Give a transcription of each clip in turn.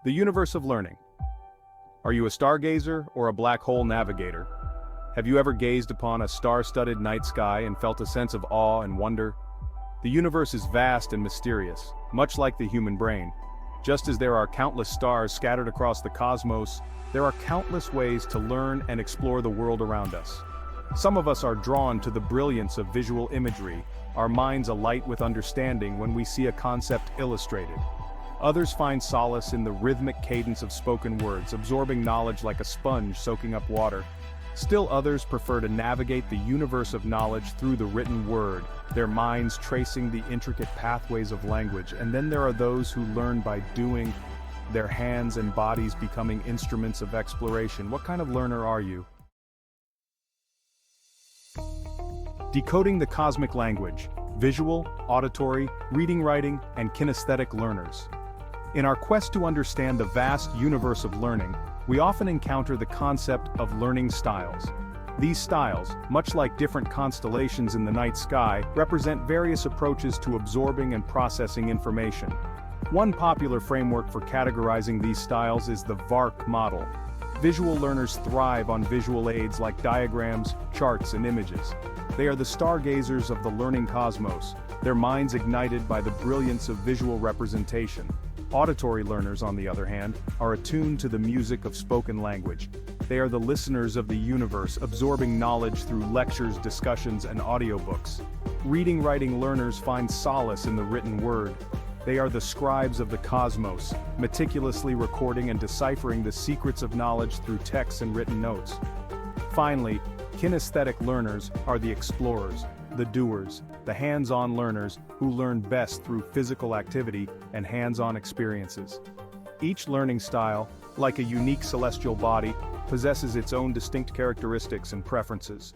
The universe of learning. Are you a stargazer or a black hole navigator? Have you ever gazed upon a star-studded night sky and felt a sense of awe and wonder? The universe is vast and mysterious, much like the human brain. Just as there are countless stars scattered across the cosmos, there are countless ways to learn and explore the world around us. Some of us are drawn to the brilliance of visual imagery, our minds alight with understanding when we see a concept illustrated. Others find solace in the rhythmic cadence of spoken words, absorbing knowledge like a sponge soaking up water. Still others prefer to navigate the universe of knowledge through the written word, their minds tracing the intricate pathways of language. And then there are those who learn by doing, their hands and bodies becoming instruments of exploration. What kind of learner are you? Decoding the cosmic language: visual, auditory, reading, writing, and kinesthetic learners. In our quest to understand the vast universe of learning, we often encounter the concept of learning styles. These styles, much like different constellations in the night sky, represent various approaches to absorbing and processing information. One popular framework for categorizing these styles is the VARK model. Visual learners thrive on visual aids like diagrams, charts, and images. They are the stargazers of the learning cosmos, their minds ignited by the brilliance of visual representation. Auditory learners, on the other hand, are attuned to the music of spoken language. They are the listeners of the universe, absorbing knowledge through lectures, discussions, and audiobooks. Reading, writing learners find solace in the written word. They are the scribes of the cosmos, meticulously recording and deciphering the secrets of knowledge through texts and written notes. Finally, kinesthetic learners are the explorers, the doers, the hands-on learners who learn best through physical activity and hands-on experiences. Each learning style, like a unique celestial body, possesses its own distinct characteristics and preferences.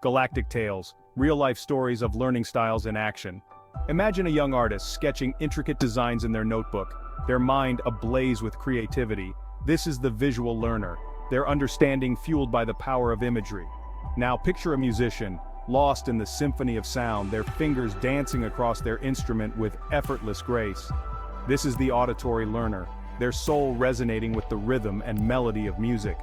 Galactic Tales, real-life stories of learning styles in action. Imagine a young artist sketching intricate designs in their notebook, their mind ablaze with creativity. This is the visual learner, their understanding fueled by the power of imagery. Now picture a musician, lost in the symphony of sound, their fingers dancing across their instrument with effortless grace. This is the auditory learner, their soul resonating with the rhythm and melody of music.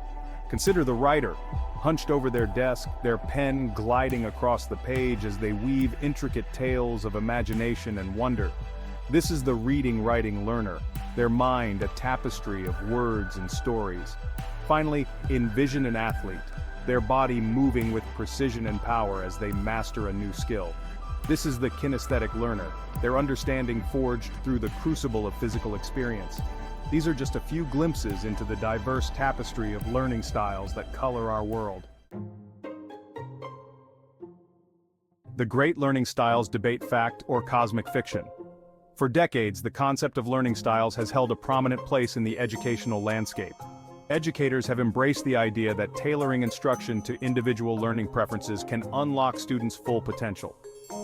Consider the writer, hunched over their desk, their pen gliding across the page as they weave intricate tales of imagination and wonder. This is the reading, writing learner, their mind a tapestry of words and stories. Finally, envision an athlete, their body moving with precision and power as they master a new skill. This is the kinesthetic learner, their understanding forged through the crucible of physical experience. These are just a few glimpses into the diverse tapestry of learning styles that color our world. The great learning styles debate: fact or cosmic fiction. For decades, the concept of learning styles has held a prominent place in the educational landscape. Educators have embraced the idea that tailoring instruction to individual learning preferences can unlock students' full potential.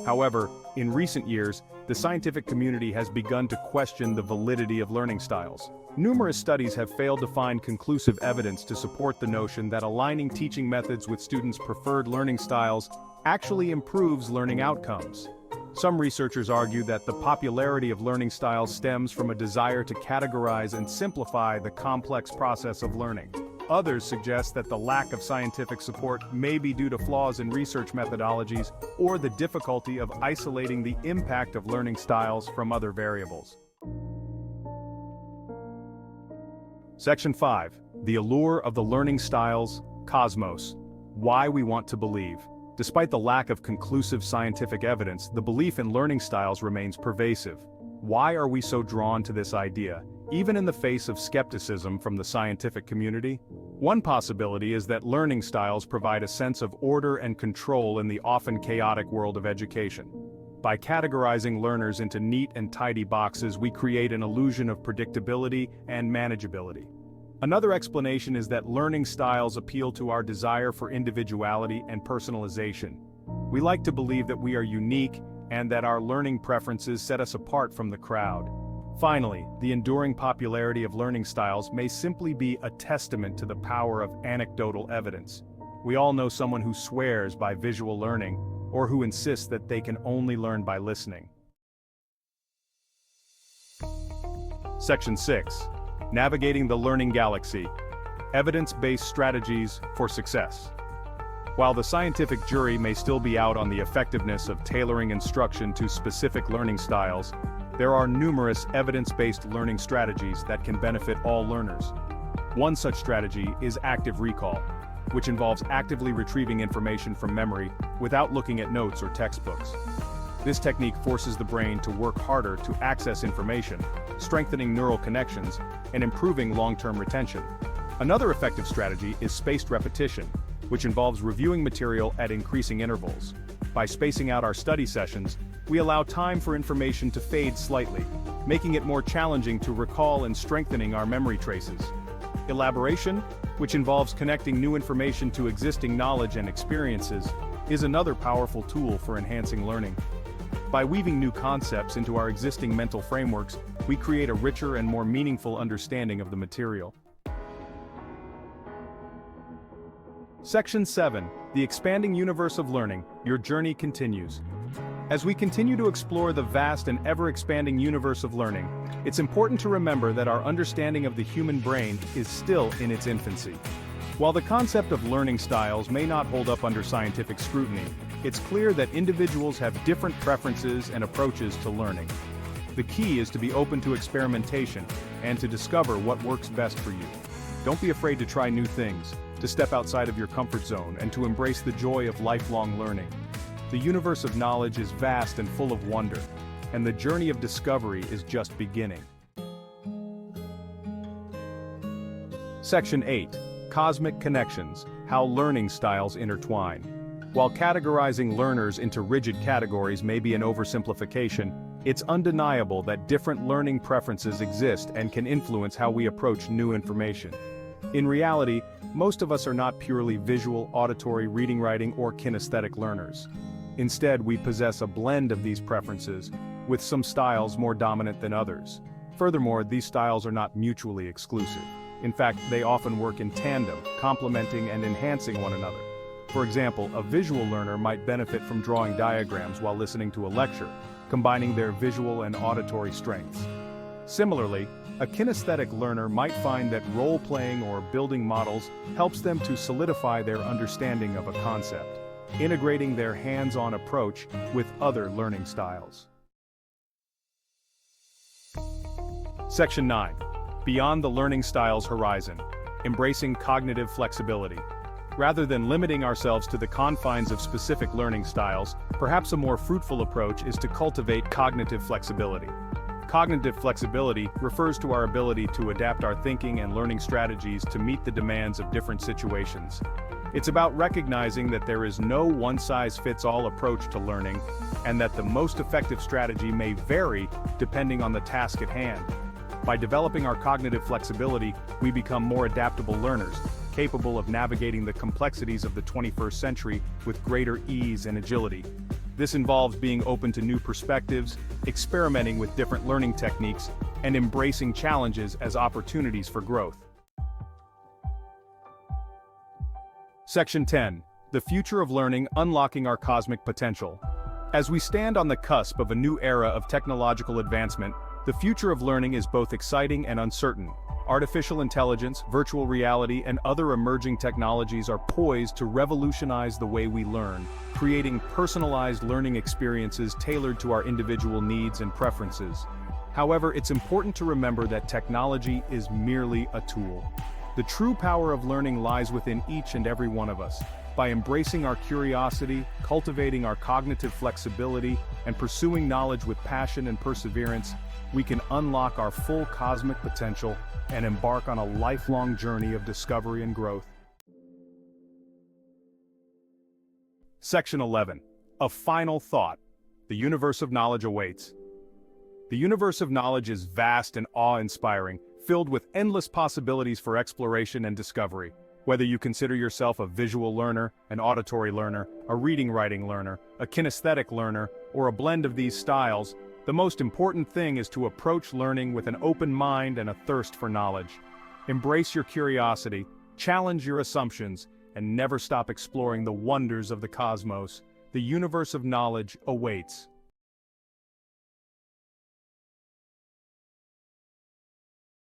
However, in recent years, the scientific community has begun to question the validity of learning styles. Numerous studies have failed to find conclusive evidence to support the notion that aligning teaching methods with students' preferred learning styles actually improves learning outcomes. Some researchers argue that the popularity of learning styles stems from a desire to categorize and simplify the complex process of learning. Others suggest that the lack of scientific support may be due to flaws in research methodologies or the difficulty of isolating the impact of learning styles from other variables. Section 5. The allure of the learning styles, Cosmos. Why we want to believe. Despite the lack of conclusive scientific evidence, the belief in learning styles remains pervasive. Why are we so drawn to this idea, even in the face of skepticism from the scientific community? One possibility is that learning styles provide a sense of order and control in the often chaotic world of education. By categorizing learners into neat and tidy boxes, we create an illusion of predictability and manageability. Another explanation is that learning styles appeal to our desire for individuality and personalization. We like to believe that we are unique and that our learning preferences set us apart from the crowd. Finally, the enduring popularity of learning styles may simply be a testament to the power of anecdotal evidence. We all know someone who swears by visual learning, or who insists that they can only learn by listening. Section 6. Navigating the Learning Galaxy. Evidence-based strategies for success. While the scientific jury may still be out on the effectiveness of tailoring instruction to specific learning styles, there are numerous evidence-based learning strategies that can benefit all learners. One such strategy is active recall, which involves actively retrieving information from memory without looking at notes or textbooks. This technique forces the brain to work harder to access information, strengthening neural connections and improving long-term retention. Another effective strategy is spaced repetition, which involves reviewing material at increasing intervals. By spacing out our study sessions, we allow time for information to fade slightly, making it more challenging to recall and strengthening our memory traces. Elaboration, which involves connecting new information to existing knowledge and experiences, is another powerful tool for enhancing learning. By weaving new concepts into our existing mental frameworks, we create a richer and more meaningful understanding of the material. Section 7. The Expanding Universe of Learning. Your journey continues. As we continue to explore the vast and ever-expanding universe of learning, it's important to remember that our understanding of the human brain is still in its infancy. While the concept of learning styles may not hold up under scientific scrutiny, it's clear that individuals have different preferences and approaches to learning. The key is to be open to experimentation and to discover what works best for you. Don't be afraid to try new things, to step outside of your comfort zone, and to embrace the joy of lifelong learning. The universe of knowledge is vast and full of wonder, and the journey of discovery is just beginning. Section 8. Cosmic Connections. How Learning Styles Intertwine. While categorizing learners into rigid categories may be an oversimplification, it's undeniable that different learning preferences exist and can influence how we approach new information. In reality, most of us are not purely visual, auditory, reading, writing, or kinesthetic learners. Instead, we possess a blend of these preferences, with some styles more dominant than others. Furthermore, these styles are not mutually exclusive. In fact, they often work in tandem, complementing and enhancing one another. For example, a visual learner might benefit from drawing diagrams while listening to a lecture, combining their visual and auditory strengths. Similarly, a kinesthetic learner might find that role-playing or building models helps them to solidify their understanding of a concept, integrating their hands-on approach with other learning styles. Section 9. Beyond the learning styles horizon. Embracing cognitive flexibility. Rather than limiting ourselves to the confines of specific learning styles, perhaps a more fruitful approach is to cultivate cognitive flexibility. Cognitive flexibility refers to our ability to adapt our thinking and learning strategies to meet the demands of different situations. It's about recognizing that there is no one-size-fits-all approach to learning, and that the most effective strategy may vary depending on the task at hand. By developing our cognitive flexibility, we become more adaptable learners, capable of navigating the complexities of the 21st century with greater ease and agility. This involves being open to new perspectives, experimenting with different learning techniques, and embracing challenges as opportunities for growth. Section 10. The Future of Learning: Unlocking Our Cosmic Potential. As we stand on the cusp of a new era of technological advancement, the future of learning is both exciting and uncertain. Artificial intelligence, virtual reality, and other emerging technologies are poised to revolutionize the way we learn, creating personalized learning experiences tailored to our individual needs and preferences. However, it's important to remember that technology is merely a tool. The true power of learning lies within each and every one of us. By embracing our curiosity, cultivating our cognitive flexibility, and pursuing knowledge with passion and perseverance, we can unlock our full cosmic potential and embark on a lifelong journey of discovery and growth. Section 11. A Final Thought. The universe of knowledge awaits. The universe of knowledge is vast and awe-inspiring, filled with endless possibilities for exploration and discovery. Whether you consider yourself a visual learner, an auditory learner, a reading-writing learner, a kinesthetic learner, or a blend of these styles, the most important thing is to approach learning with an open mind and a thirst for knowledge. Embrace your curiosity, challenge your assumptions, and never stop exploring the wonders of the cosmos. The universe of knowledge awaits.